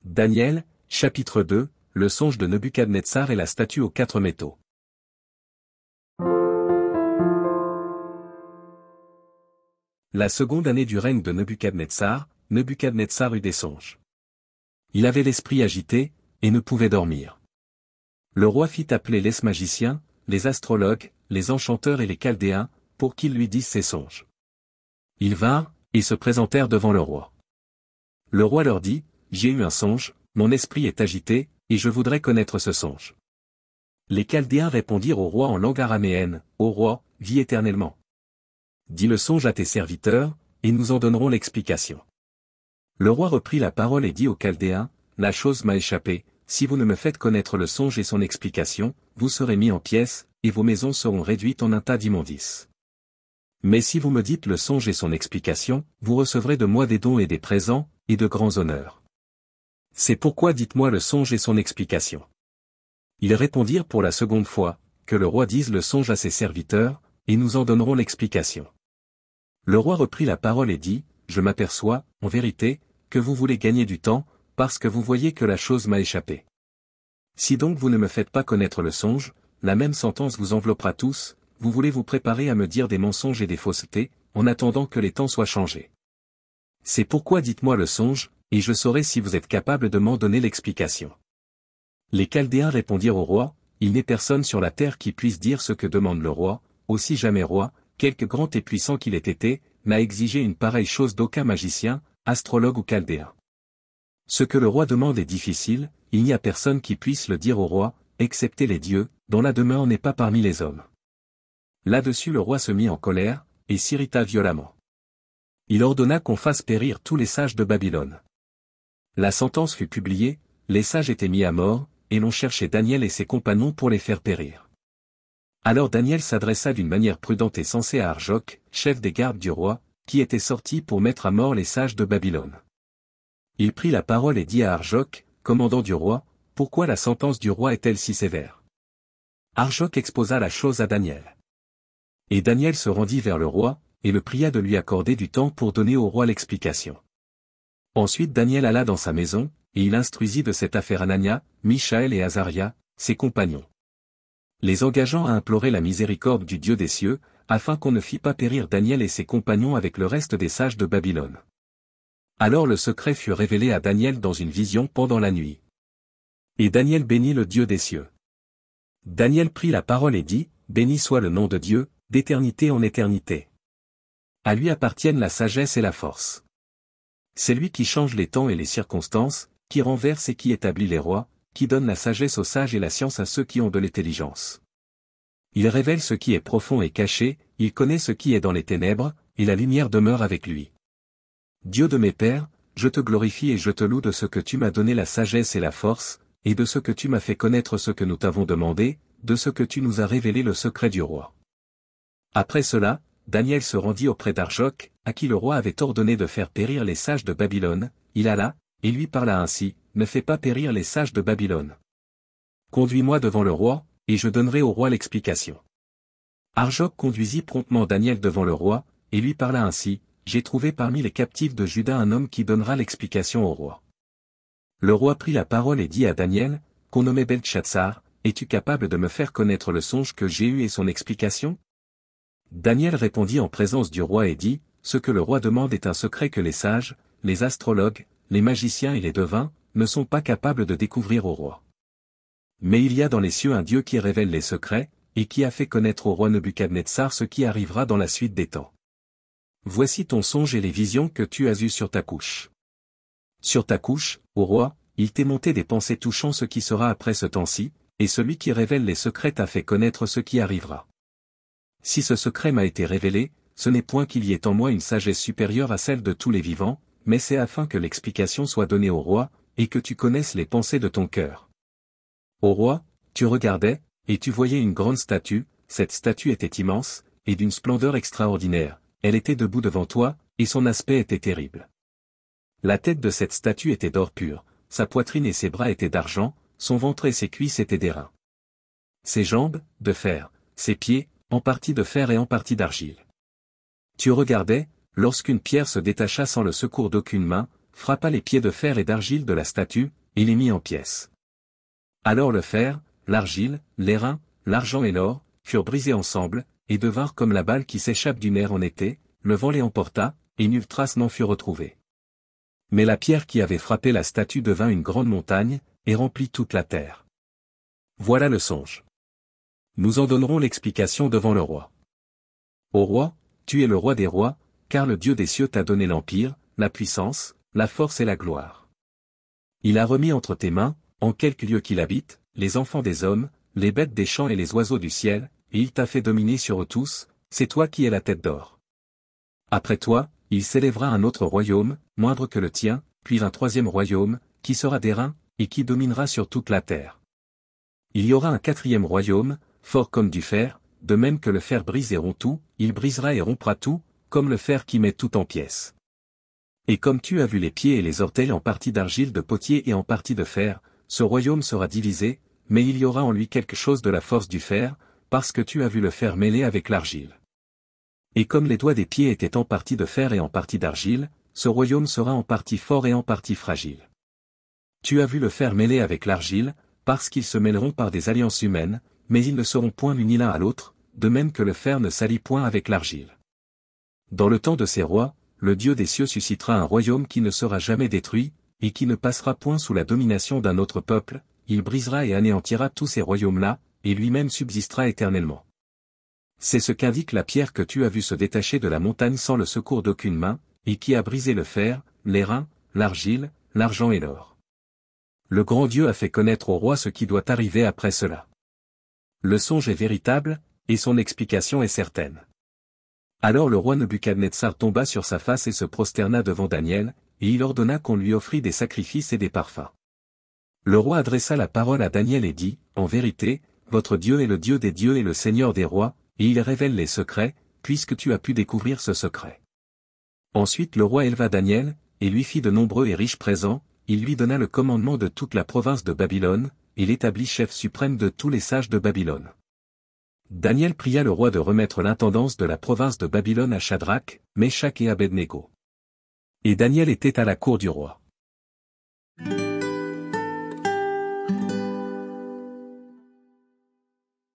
Daniel, chapitre 2, le songe de Nebuchadnezzar et la statue aux 4 métaux. La seconde année du règne de Nebuchadnezzar, Nebuchadnezzar eut des songes. Il avait l'esprit agité, et ne pouvait dormir. Le roi fit appeler les magiciens, les astrologues, les enchanteurs et les chaldéens, pour qu'ils lui disent ses songes. Ils vinrent, et se présentèrent devant le roi. Le roi leur dit, « J'ai eu un songe, mon esprit est agité, et je voudrais connaître ce songe. » Les chaldéens répondirent au roi en langue araméenne, « Ô roi, vis éternellement. Dis le songe à tes serviteurs, et nous en donnerons l'explication. » Le roi reprit la parole et dit aux chaldéens, « La chose m'a échappé, si vous ne me faites connaître le songe et son explication, vous serez mis en pièces, et vos maisons seront réduites en un tas d'immondices. Mais si vous me dites le songe et son explication, vous recevrez de moi des dons et des présents, et de grands honneurs. C'est pourquoi dites-moi le songe et son explication. » Ils répondirent pour la seconde fois, que le roi dise le songe à ses serviteurs, et nous en donnerons l'explication. Le roi reprit la parole et dit, « Je m'aperçois, en vérité, que vous voulez gagner du temps, parce que vous voyez que la chose m'a échappé. Si donc vous ne me faites pas connaître le songe, la même sentence vous enveloppera tous, vous voulez vous préparer à me dire des mensonges et des faussetés, en attendant que les temps soient changés. C'est pourquoi dites-moi le songe, et je saurai si vous êtes capable de m'en donner l'explication. » Les Chaldéens répondirent au roi, « Il n'est personne sur la terre qui puisse dire ce que demande le roi, aussi jamais roi, quelque grand et puissant qu'il ait été, n'a exigé une pareille chose d'aucun magicien, astrologue ou chaldéen. Ce que le roi demande est difficile, il n'y a personne qui puisse le dire au roi, excepté les dieux, dont la demeure n'est pas parmi les hommes. » Là-dessus le roi se mit en colère, et s'irrita violemment. Il ordonna qu'on fasse périr tous les sages de Babylone. La sentence fut publiée, les sages étaient mis à mort, et l'on cherchait Daniel et ses compagnons pour les faire périr. Alors Daniel s'adressa d'une manière prudente et sensée à Arjoc, chef des gardes du roi, qui était sorti pour mettre à mort les sages de Babylone. Il prit la parole et dit à Arjoc, commandant du roi, « Pourquoi la sentence du roi est-elle si sévère ?» Arjoc exposa la chose à Daniel. Et Daniel se rendit vers le roi, et le pria de lui accorder du temps pour donner au roi l'explication. Ensuite Daniel alla dans sa maison, et il instruisit de cette affaire Anania, Michaël et Azaria, ses compagnons. Les engageant à implorer la miséricorde du Dieu des cieux, afin qu'on ne fît pas périr Daniel et ses compagnons avec le reste des sages de Babylone. Alors le secret fut révélé à Daniel dans une vision pendant la nuit. Et Daniel bénit le Dieu des cieux. Daniel prit la parole et dit, « Béni soit le nom de Dieu, d'éternité en éternité. À lui appartiennent la sagesse et la force. C'est lui qui change les temps et les circonstances, qui renverse et qui établit les rois, qui donne la sagesse aux sages et la science à ceux qui ont de l'intelligence. Il révèle ce qui est profond et caché, il connaît ce qui est dans les ténèbres, et la lumière demeure avec lui. Dieu de mes pères, je te glorifie et je te loue de ce que tu m'as donné la sagesse et la force, et de ce que tu m'as fait connaître ce que nous t'avons demandé, de ce que tu nous as révélé le secret du roi. » Après cela, Daniel se rendit auprès d'Arjoc, à qui le roi avait ordonné de faire périr les sages de Babylone, il alla, et lui parla ainsi, « Ne fais pas périr les sages de Babylone. Conduis-moi devant le roi, et je donnerai au roi l'explication. » Arjoc conduisit promptement Daniel devant le roi, et lui parla ainsi, « J'ai trouvé parmi les captifs de Juda un homme qui donnera l'explication au roi. » Le roi prit la parole et dit à Daniel, qu'on nommait Beltchatsar, « Es-tu capable de me faire connaître le songe que j'ai eu et son explication ?» Daniel répondit en présence du roi et dit, « Ce que le roi demande est un secret que les sages, les astrologues, les magiciens et les devins, ne sont pas capables de découvrir au roi. Mais il y a dans les cieux un Dieu qui révèle les secrets, et qui a fait connaître au roi Nebuchadnezzar ce qui arrivera dans la suite des temps. Voici ton songe et les visions que tu as eues sur ta couche. Sur ta couche, ô roi, il t'est monté des pensées touchant ce qui sera après ce temps-ci, et celui qui révèle les secrets t'a fait connaître ce qui arrivera. Si ce secret m'a été révélé, ce n'est point qu'il y ait en moi une sagesse supérieure à celle de tous les vivants, mais c'est afin que l'explication soit donnée au roi, et que tu connaisses les pensées de ton cœur. Ô roi, tu regardais, et tu voyais une grande statue, cette statue était immense, et d'une splendeur extraordinaire, elle était debout devant toi, et son aspect était terrible. La tête de cette statue était d'or pur, sa poitrine et ses bras étaient d'argent, son ventre et ses cuisses étaient d'airain. Ses jambes, de fer, ses pieds, en partie de fer et en partie d'argile. Tu regardais, lorsqu'une pierre se détacha sans le secours d'aucune main, frappa les pieds de fer et d'argile de la statue, et les mit en pièces. Alors le fer, l'argile, l'airain, l'argent et l'or, furent brisés ensemble, et devinrent comme la balle qui s'échappe du nerf en été, le vent les emporta, et nulle trace n'en fut retrouvée. Mais la pierre qui avait frappé la statue devint une grande montagne, et remplit toute la terre. Voilà le songe. Nous en donnerons l'explication devant le roi. Ô roi, tu es le roi des rois, car le Dieu des cieux t'a donné l'empire, la puissance, la force et la gloire. Il a remis entre tes mains, en quelque lieu qu'il habite, les enfants des hommes, les bêtes des champs et les oiseaux du ciel, et il t'a fait dominer sur eux tous, c'est toi qui es la tête d'or. Après toi, il s'élèvera un autre royaume, moindre que le tien, puis un troisième royaume, qui sera d'airain, et qui dominera sur toute la terre. Il y aura un quatrième royaume, fort comme du fer, de même que le fer brise et rompt tout, il brisera et rompra tout, comme le fer qui met tout en pièces. Et comme tu as vu les pieds et les orteils en partie d'argile de potier et en partie de fer, ce royaume sera divisé, mais il y aura en lui quelque chose de la force du fer, parce que tu as vu le fer mêlé avec l'argile. Et comme les doigts des pieds étaient en partie de fer et en partie d'argile, ce royaume sera en partie fort et en partie fragile. Tu as vu le fer mêlé avec l'argile, parce qu'ils se mêleront par des alliances humaines, mais ils ne seront point unis l'un à l'autre, de même que le fer ne s'allie point avec l'argile. Dans le temps de ces rois, le Dieu des cieux suscitera un royaume qui ne sera jamais détruit, et qui ne passera point sous la domination d'un autre peuple, il brisera et anéantira tous ces royaumes-là, et lui-même subsistera éternellement. C'est ce qu'indique la pierre que tu as vue se détacher de la montagne sans le secours d'aucune main, et qui a brisé le fer, l'airain, l'argile, l'argent et l'or. Le grand Dieu a fait connaître au roi ce qui doit arriver après cela. Le songe est véritable, et son explication est certaine. Alors le roi Nebuchadnezzar tomba sur sa face et se prosterna devant Daniel, et il ordonna qu'on lui offrît des sacrifices et des parfums. Le roi adressa la parole à Daniel et dit, « En vérité, votre Dieu est le Dieu des dieux et le Seigneur des rois, et il révèle les secrets, puisque tu as pu découvrir ce secret. » Ensuite le roi éleva Daniel, et lui fit de nombreux et riches présents, il lui donna le commandement de toute la province de Babylone, et l'établit chef suprême de tous les sages de Babylone. Daniel pria le roi de remettre l'intendance de la province de Babylone à Shadrach, Meshach et Abednego. Et Daniel était à la cour du roi.